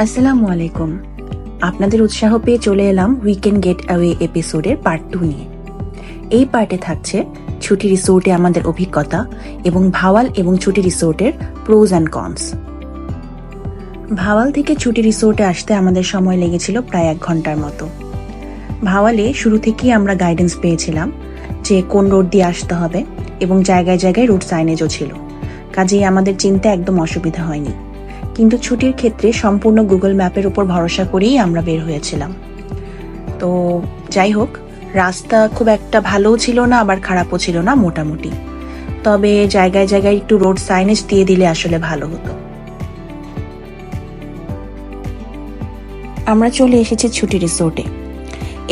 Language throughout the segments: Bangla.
আসসালামু আলাইকুম। আপনাদের উৎসাহ পেয়ে চলে এলাম উইকেন্ড গেট অ্যাওয়ে এপিসোডের পার্ট 2 নিয়ে। এই পার্টে থাকছে ছুটি রিসোর্টে আমাদের অভিজ্ঞতা এবং ভাওয়াল এবং ছুটি রিসোর্টের প্রোজ অ্যান্ড কনস। ভাওয়াল থেকে ছুটি রিসোর্টে আসতে আমাদের সময় লেগেছিল প্রায় 1 ঘন্টার মতো। ভাওয়ালে শুরু থেকেই আমরা গাইডেন্স পেয়েছিলাম যে কোন রোড দিয়ে আসতে হবে এবং জায়গায় জায়গায় রুট সাইনেজও ছিল, কাজেই আমাদের চিনতে একদম অসুবিধা হয়নি। কিন্তু ছুটির ক্ষেত্রে সম্পূর্ণ গুগল ম্যাপের উপর ভরসা করেই আমরা বের হয়েছিলাম। তো যাই হোক, রাস্তা খুব একটা ভালোও ছিল না আবার খারাপও ছিল না, মোটামুটি। তবে জায়গায় জায়গায় একটু রোড সাইনেজ দিয়ে দিলে আসলে ভালো হতো। আমরা চলে এসেছি ছুটি রিসোর্টে।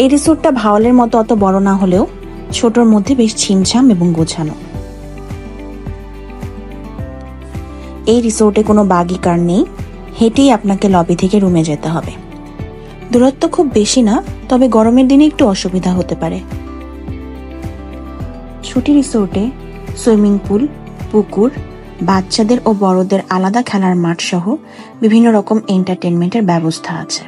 এই রিসোর্টটা ভাওয়ালের মতো অত বড় না হলেও ছোটর মধ্যে বেশ ছিমছাম এবং গোছানো। এই রিসোর্টে কোনো বাগি কার নেই, হেঁটেই আপনাকে লবি থেকে রুমে যেতে হবে। দূরত্ব খুব বেশি না, তবে গরমের দিনে একটু অসুবিধা হতে পারে। ছুটি রিসোর্টে সুইমিং পুল, পুকুর, বাচ্চাদের ও বড়দের আলাদা খেলার মাঠ সহ বিভিন্ন রকম এন্টারটেনমেন্টের ব্যবস্থা আছে।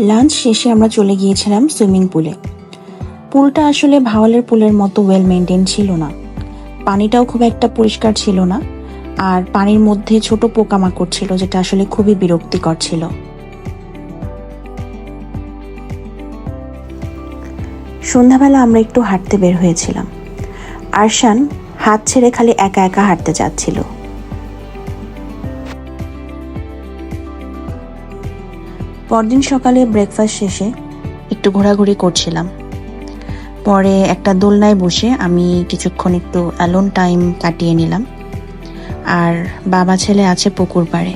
লাঞ্চ শেষে আমরা চলে গিয়েছিলাম সুইমিং পুলে। পুলটা আসলে ভাওয়ালের পুলের মতো ওয়েল মেইনটেইন ছিল না, পানিটাও খুব একটা পরিষ্কার ছিল না, আর পানির মধ্যে ছোট পোকামাকড় ছিল, যেটা আসলে খুবই বিরক্তিকর ছিল। সন্ধ্যাবেলা আমরা একটু হাঁটতে বের হয়েছিলাম। আরশান হাত ছেড়ে খালি একা একা হাঁটতে যাচ্ছিল। পরদিন সকালে ব্রেকফাস্ট শেষে একটু ঘোরাঘুরি করছিলাম। পরে একটা দোলনায় বসে আমি কিছুক্ষণ একটু অ্যালোন টাইম কাটিয়ে নিলাম। আর বাবা ছেলে আছে পুকুর পাড়ে।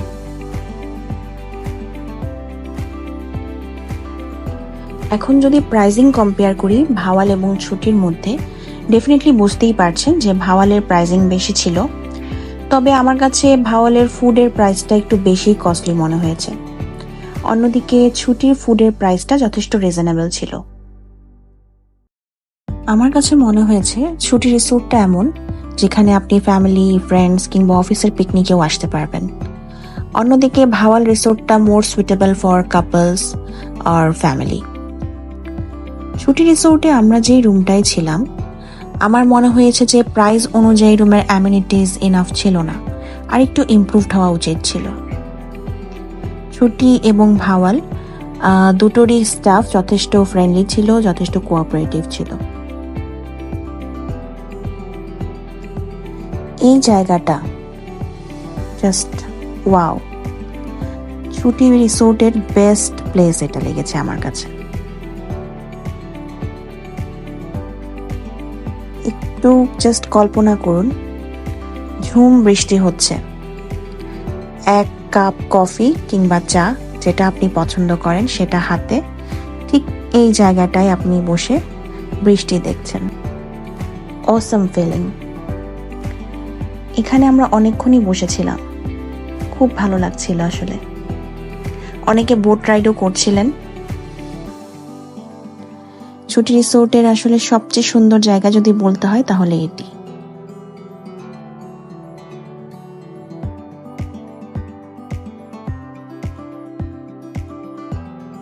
এখন যদি প্রাইজিং কম্পেয়ার করি ভাওয়াল এবং ছুটির মধ্যে, ডেফিনেটলি বুঝতেই পারছেন যে ভাওয়ালের প্রাইজিং বেশি ছিল। তবে আমার কাছে ভাওয়ালের ফুডের প্রাইসটা একটু বেশি কস্টলি মনে হয়েছে। অন্যদিকে ছুটির ফুডের প্রাইসটা যথেষ্ট রিজনেবল ছিল। আমার কাছে মনে হয়েছে ছুটি রিসোর্টটা এমন যেখানে আপনি ফ্যামিলি, ফ্রেন্ডস কিংবা অফিসের পিকনিকেও আসতে পারবেন। অন্যদিকে ভাওয়াল রিসোর্টটা মোর সুইটেবল ফর কাপলস আর ফ্যামিলি। ছুটি রিসোর্টে আমরা যেই রুমটায় ছিলাম, আমার মনে হয়েছে যে প্রাইস অনুযায়ী রুমের অ্যামিনিটিস ইনাফ ছিল না, আর একটু ইমপ্রুভড হওয়া উচিত ছিল। ছুটি এবং ভাওয়াল দুটোরই স্টাফ যথেষ্ট ফ্রেন্ডলি ছিল, যথেষ্ট কোঅপারেটিভ ছিল। এই জায়গাটা জাস্ট ওয়াও, ছুটি রিসোর্টের বেস্ট প্লেস এটা লেগেছে আমার কাছে। একটু জাস্ট কল্পনা করুন, ঝুম বৃষ্টি হচ্ছে, 1 কাপ কফি কিংবা চা যেটা আপনি পছন্দ করেন সেটা হাতে, ঠিক এই জায়গাটায় আপনি বসে বৃষ্টি দেখছেন। Awesome feeling. এখানে আমরা অনেকক্ষণই বসেছিলাম, খুব ভালো লাগছিল আসলে। অনেকে বোট রাইডও করছিলেন। ছুটি রিসোর্টের আসলে সবচেয়ে সুন্দর জায়গা যদি বলতে হয় তাহলে এটি।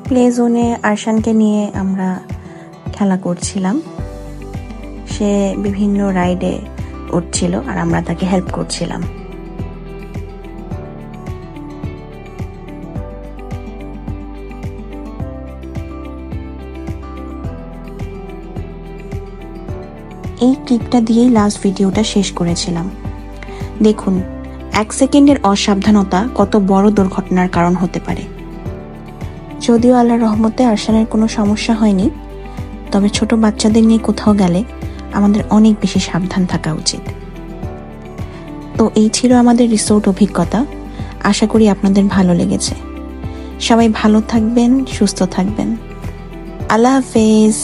প্লে জোনে আরশানকে নিয়ে আমরা খেলা করছিলাম। সে বিভিন্ন রাইডে উঠছিল আর আমরা তাকে হেল্প করছিলাম। এই ক্লিপটা দিয়েই লাস্ট ভিডিওটা শেষ করেছিলাম। দেখুন, 1 সেকেন্ডের অসাবধানতা কত বড় দুর্ঘটনার কারণ হতে পারে। যদিও আল্লাহর রহমতে আরশানের কোনো সমস্যা হয়নি, তবে ছোট বাচ্চাদের নিয়ে কোথাও গেলে আমাদের অনেক বেশি সাবধান থাকা উচিত। তো এই ছিল আমাদের রিসোর্ট অভিজ্ঞতা। আশা করি আপনাদের ভালো লেগেছে। সবাই ভালো থাকবেন, সুস্থ থাকবেন। আল্লাহ হাফেজ।